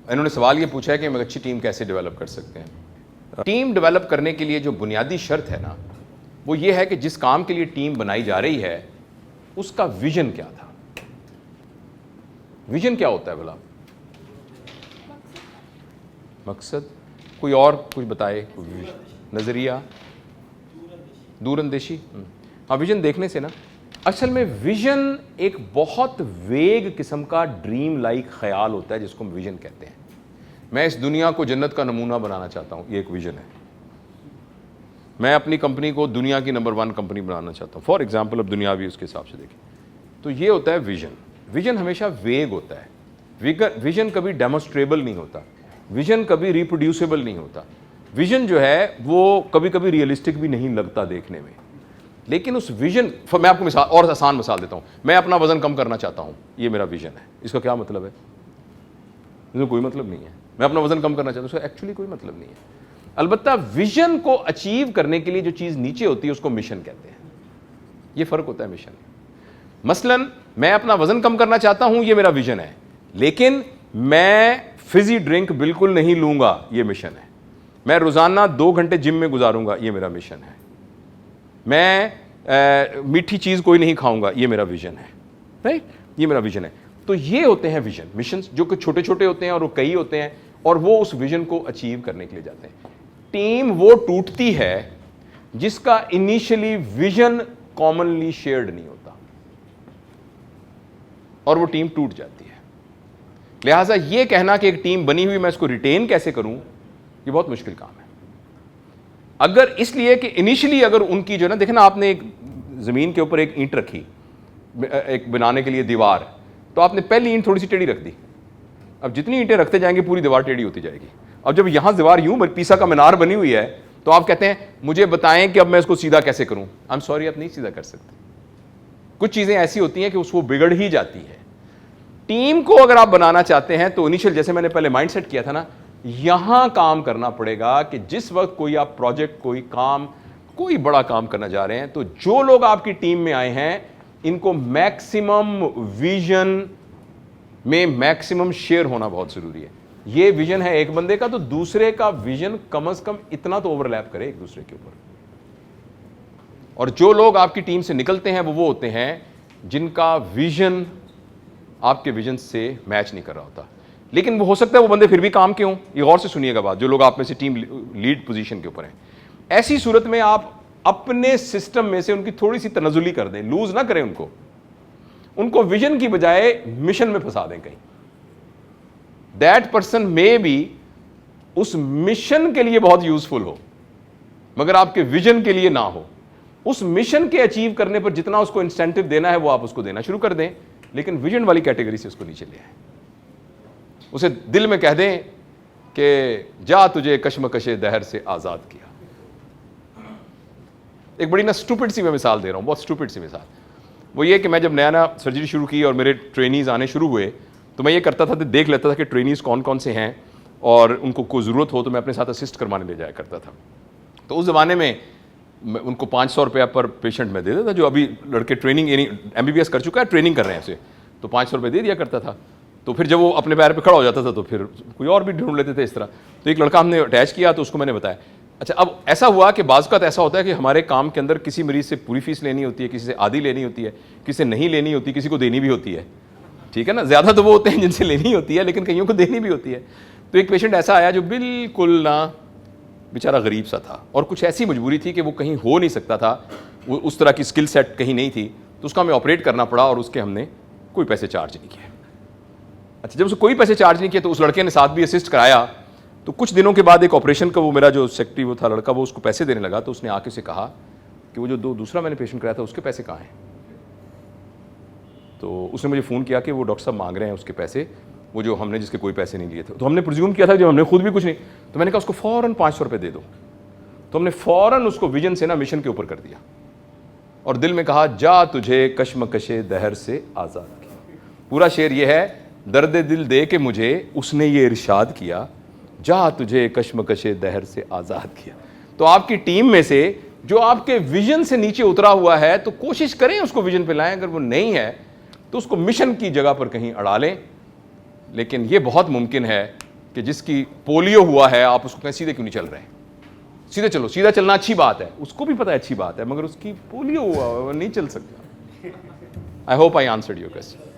इन्होंने सवाल ये पूछा है कि हम एक अच्छी टीम कैसे डेवलप कर सकते हैं। टीम डेवलप करने के लिए जो बुनियादी शर्त है ना, वो ये है कि जिस काम के लिए टीम बनाई जा रही है उसका विजन क्या था। विजन क्या होता है भला? मकसद। कोई और कुछ बताए? नजरिया, दूरंदेशी। हाँ, विजन देखने से ना, असल में विजन एक बहुत वेग किस्म का ड्रीम लाइक ख्याल होता है जिसको हम विजन कहते हैं। मैं इस दुनिया को जन्नत का नमूना बनाना चाहता हूं, ये एक विजन है। मैं अपनी कंपनी को दुनिया की नंबर 1 कंपनी बनाना चाहता हूं, फॉर एग्जाम्पल। अब दुनियावी उसके हिसाब से देखें तो ये होता है विजन। विजन हमेशा वेग होता है। विजन कभी डेमोस्ट्रेबल नहीं होता, विजन कभी रिप्रोड्यूसेबल नहीं होता। विजन जो है वो कभी कभी रियलिस्टिक भी नहीं लगता देखने में, लेकिन उस विजन, मैं आपको मिसाल और आसान मिसाल देता हूं। मैं अपना वजन कम करना चाहता हूं, ये मेरा विजन है। इसका क्या मतलब है? इसमें कोई मतलब नहीं है। मैं अपना वजन कम करना चाहता हूं, उसका एक्चुअली कोई मतलब नहीं है। अलबत्ता विजन को अचीव करने के लिए जो चीज नीचे होती है उसको मिशन कहते हैं। ये फर्क होता है मिशन। मसलन मैं अपना वजन कम करना चाहता हूं, ये मेरा विजन है, लेकिन मैं फिजी ड्रिंक बिल्कुल नहीं लूंगा, ये मिशन है। मैं रोजाना 2 घंटे जिम में गुजारूंगा, ये मेरा मिशन है। मैं मीठी चीज कोई नहीं खाऊंगा, ये मेरा विजन है। राइट, ये मेरा विजन है। तो ये होते हैं विजन, मिशन, जो कि छोटे छोटे होते हैं और वो कई होते हैं, और वो उस विजन को अचीव करने के लिए जाते हैं। टीम वो टूटती है जिसका इनिशियली विजन कॉमनली शेयर्ड नहीं होता, और वो टीम टूट जाती है। लिहाजा ये कहना कि एक टीम बनी हुई मैं इसको रिटेन कैसे करूं, ये बहुत मुश्किल काम है। अगर इसलिए कि इनिशियली अगर उनकी जो ना, देखना आपने एक जमीन के ऊपर एक ईंट रखी, एक बनाने के लिए दीवार, तो आपने पहली ईंट थोड़ी सी टेढ़ी रख दी। अब जितनी ईंटें रखते जाएंगे पूरी दीवार टेढ़ी होती जाएगी। अब जब यहां दीवार यूं पीसा का मीनार बनी हुई है, तो आप कहते हैं मुझे बताएं कि अब मैं इसको सीधा कैसे करूं। आई एम सॉरी, आप नहीं सीधा कर सकते। कुछ चीजें ऐसी होती हैं कि उसको बिगड़ ही जाती है। टीम को अगर आप बनाना चाहते हैं तो इनिशियल, जैसे मैंने पहले माइंडसेट किया था ना, यहां काम करना पड़ेगा कि जिस वक्त कोई आप प्रोजेक्ट, कोई काम, कोई बड़ा काम करना जा रहे हैं, तो जो लोग आपकी टीम में आए हैं इनको मैक्सिमम विजन में मैक्सिमम शेयर होना बहुत जरूरी है। ये विजन है एक बंदे का, तो दूसरे का विजन कम से कम इतना तो ओवरलैप करे एक दूसरे के ऊपर। और जो लोग आपकी टीम से निकलते हैं वो होते हैं जिनका विजन आपके विजन से मैच नहीं कर रहा होता। लेकिन वो हो सकता है वो बंदे फिर भी काम के हों। ये गौर से सुनिएगा बात, जो लोग आप में से टीम लीड पोजीशन के ऊपर हैं, ऐसी सूरत में आप अपने सिस्टम में से उनकी थोड़ी सी तनजुली कर दें, लूज ना करें उनको विजन की बजाय मिशन में फंसा दें कहीं। दैट पर्सन मे बी उस मिशन के लिए बहुत यूजफुल हो, मगर आपके विजन के लिए ना हो। उस मिशन के अचीव करने पर जितना उसको इंसेंटिव देना है वो आप उसको देना शुरू कर दें, लेकिन विजन वाली कैटेगरी से उसको नीचे ले आए। उसे दिल में कह दें कि जा तुझे कश्मकशे दहर से आजाद किया। एक बड़ी ना स्टूपिड सी मैं मिसाल दे रहा हूं, बहुत स्टूपिड सी मिसाल। वो ये कि मैं जब नया सर्जरी शुरू की और मेरे ट्रेनीज आने शुरू हुए, तो मैं ये करता था, देख लेता था कि ट्रेनीज कौन कौन से हैं और उनको कोई ज़रूरत हो तो मैं अपने साथ असिस्ट करवाने ले जाया करता था। तो उस ज़माने में उनको 500 रुपया पर पेशेंट में दे देता। जो अभी लड़के ट्रेनिंग यानी MBBS कर चुका है, ट्रेनिंग कर रहे हैं उसे, तो 500 रुपये दे दिया करता था। तो फिर जब वो अपने पैर पे खड़ा हो जाता था तो फिर कोई और भी ढूंढ लेते थे इस तरह। तो एक लड़का हमने अटैच किया, तो उसको मैंने बताया। अच्छा, अब ऐसा हुआ कि बाज़ का ऐसा होता है कि हमारे काम के अंदर किसी मरीज से पूरी फीस लेनी होती है, किसी से आधी लेनी होती है, किसी से नहीं लेनी होती, किसी को देनी भी होती है। ठीक है ना, ज़्यादा तो वो होते हैं जिनसे लेनी होती है, लेकिन कईयों को देनी भी होती है। तो एक पेशेंट ऐसा आया जो बिल्कुल ना बेचारा गरीब सा था, और कुछ ऐसी मजबूरी थी कि वो कहीं हो नहीं सकता था, वो उस तरह की स्किल सेट कहीं नहीं थी, तो उसका हमें ऑपरेट करना पड़ा और उसके हमने कोई पैसे चार्ज नहीं किए। अच्छा, जब उसको कोई पैसे चार्ज नहीं किए तो उस लड़के ने साथ भी असिस्ट कराया। तो कुछ दिनों के बाद एक ऑपरेशन का वो मेरा जो सेक्रेटरी वो था लड़का, वो उसको पैसे देने लगा। तो उसने आके से कहा कि वो जो दूसरा मैंने पेशेंट कराया था उसके पैसे कहाँ हैं। तो उसने मुझे फ़ोन किया कि वो डॉक्टर साहब मांग रहे हैं उसके पैसे, वो जो हमने जिसके कोई पैसे नहीं लिए थे। तो हमने प्रिज्यूम किया था जब हमने खुद भी कुछ नहीं, तो मैंने कहा उसको फ़ौरन 500 रुपये दे दो। तो हमने फ़ौरन उसको विजन से ना मिशन के ऊपर कर दिया और दिल में कहा जा तुझे कश्मकशे दहर से आज़ाद किया। पूरा शेर ये है, दर्द दिल दे के मुझे उसने ये इरशाद किया, जा तुझे कश्मकशे दहर से आज़ाद किया। तो आपकी टीम में से जो आपके विजन से नीचे उतरा हुआ है, तो कोशिश करें उसको विजन पे लाएं। अगर वो नहीं है तो उसको मिशन की जगह पर कहीं अड़ा लें। लेकिन ये बहुत मुमकिन है कि जिसकी पोलियो हुआ है आप उसको कहें सीधे क्यों नहीं चल रहे हैं, सीधे चलो, सीधा चलना अच्छी बात है, उसको भी पता है अच्छी बात है, मगर उसकी पोलियो हुआ, वो नहीं चल सकता। I hope I answered your question.